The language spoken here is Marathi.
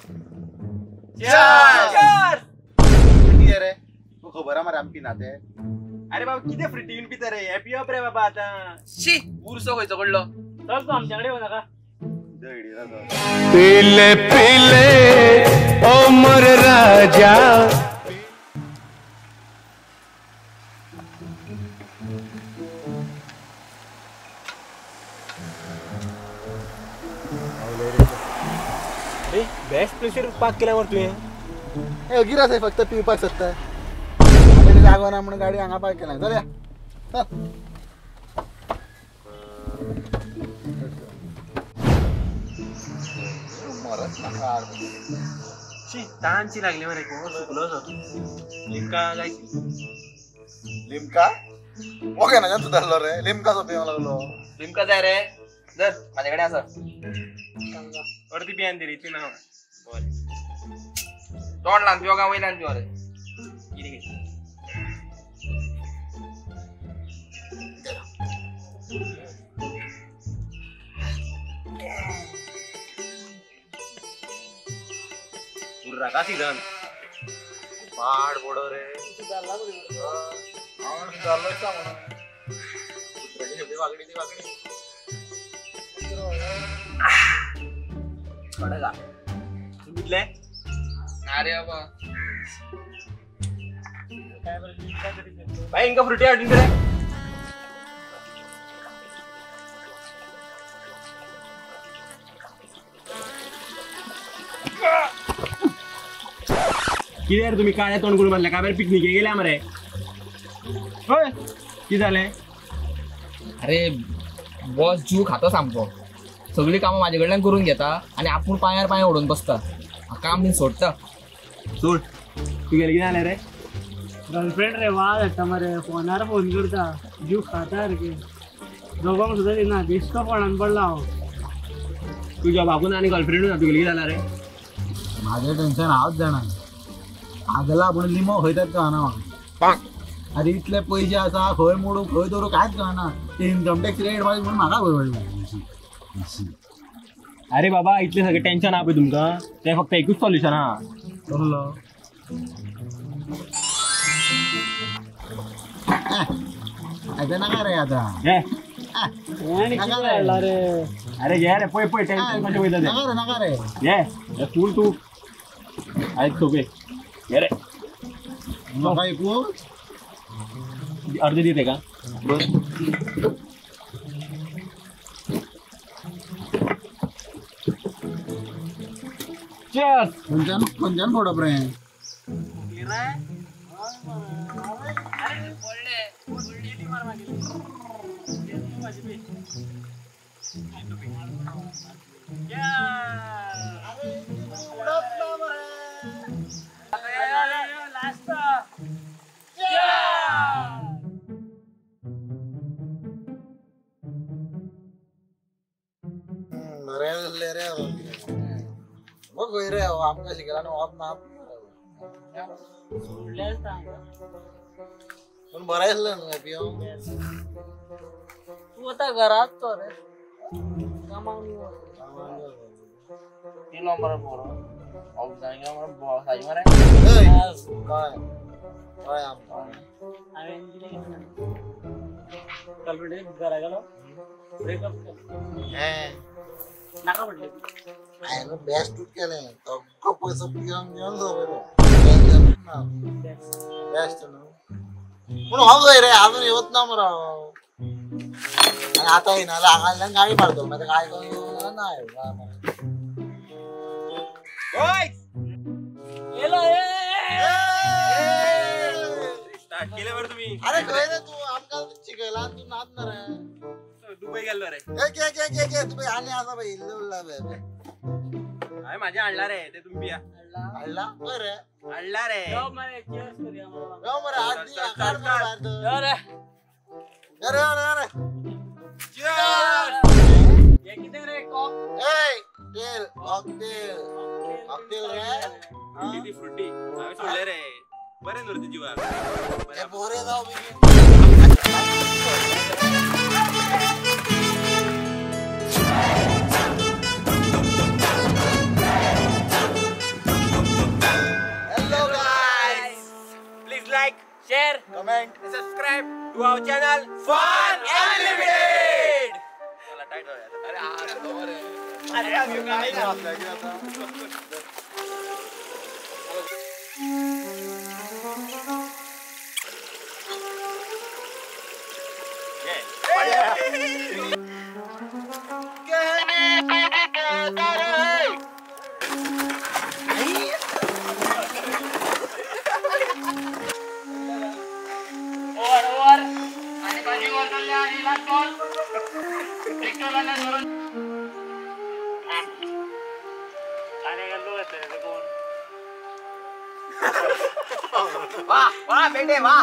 Cheers! किती रे तू खबर आम्हाला आम्ही नाते अरे बाबा किती फ्री टीन पिता रे हॅपी अप रे बाबा आता शी उरसो खयचो पडलो चल तू आमच्याकडे येऊ नका पीले पीले ओ मोर राजा बेस्ट प्रेशर पाक केल्यावर तुम्ही ए गिरास आहे फक्त पिवपाक सत्ता आपल्याला जागो ना म्हणून गाडी हांगा पार्क केला चल शी ताणची लागली मरे कोण सुकलो लिमका गायची लिमका ओके ना तू धरलो रे लिमका सोपी लागलो लिमका जाय रे जर माझ्याकडे असं वरती बियान दिली ती नाव तोंड लान पिवा का वयलान पिवा रे किती घे पुरा का सीजन पाड बोडो रे पडगा तुम्हीले अरे बाबा भाई इनका फ्रूटी आर्टिन करे किती यार तुम्ही काय तोंड करून म्हणलं का बरं पिकनिक गेले आमरे होय किती झाले अरे बॉस जीव खातो सामको सगळी कामं माझ्याकडल्यान करून घेता आणि आपण पायार पाय ओढून बसता काम बीन सोडता सोड तू गेले किती आले रे गर्लफ्रेंड रे वाद येता मरे फोनार फोन करता जीव खाता रे दोघांक सुद्धा दिना दिसतो फोनान पडला हांव तुझ्या बापून आणि गर्लफ्रेंड तू गेली किती झाला रे माझे टेन्शन हांवच जाणार आजला आपण लिमो खंयतात कळना म्हाका अरे इतले पयशे आसा खंय मोडू खंय दवरू कांयच कळना ते इन्कम टॅक्स रेट मागीर म्हणून म्हाका परवडले अरे बाबा इतले सगळे टेन्शन हा पळय तुमकां ते फक्त एकूच सॉल्युशन हा कसलो आता नाका रे आता हे नाका रे रे अरे घे रे पळय पळय टेन्शन कशें वयता ते नाका रे घे फूल तू ऐक सोपे घे रे म्हाका ऐकू अर्धे दिते का Cheers! खंयच्यान फोडप रे बरे रे बघ रे आमकां शिकला न्हू आप ना पण बरं आसलें न्हू हॅपी तू आता घरात तो रे कामाक किलो मरे बोरो अब जाएगा मरे बॉस आई मरे काय आमकां हांवें कितें गर्लफ्रेंड घरा गेलो ब्रेकअप केलो नाका म्हटले हांवें बेस्ट केलें तो पयसो घेवन घेवन दवरलो बेस्ट न्हू पूण हांव खंय रे अजून येवच ना मरो आनी आतां येना जाल्यार हांगांतल्यान गाडी मारतो मागीर काय करूं ना गेलो स्टार्ट केले बरं तुम्ही अरे खंय रे तू आमकां शिकयला तू नाच ना रे दुबई गेलो रे घे तुमी आनी आसा पळय इल्ले उरला हांवें माझ्या हाडला रे ते तुम्ही पिया हाडला खंय रे हाडला रे मरे चेअर्स करूया मरे गाव मरे हात दी काढ मरे भायर तो अरे अरे अरे अरे ये किती रे कॉक ए तेल कॉकटेल रे ती फ्रुटी हांवें सोडले रे बरें न्हू रे जीवा ते बोरे जाऊ बेगीन नाव चॅनल फन अनलिमिटेड. वाह वाह बेटे वाह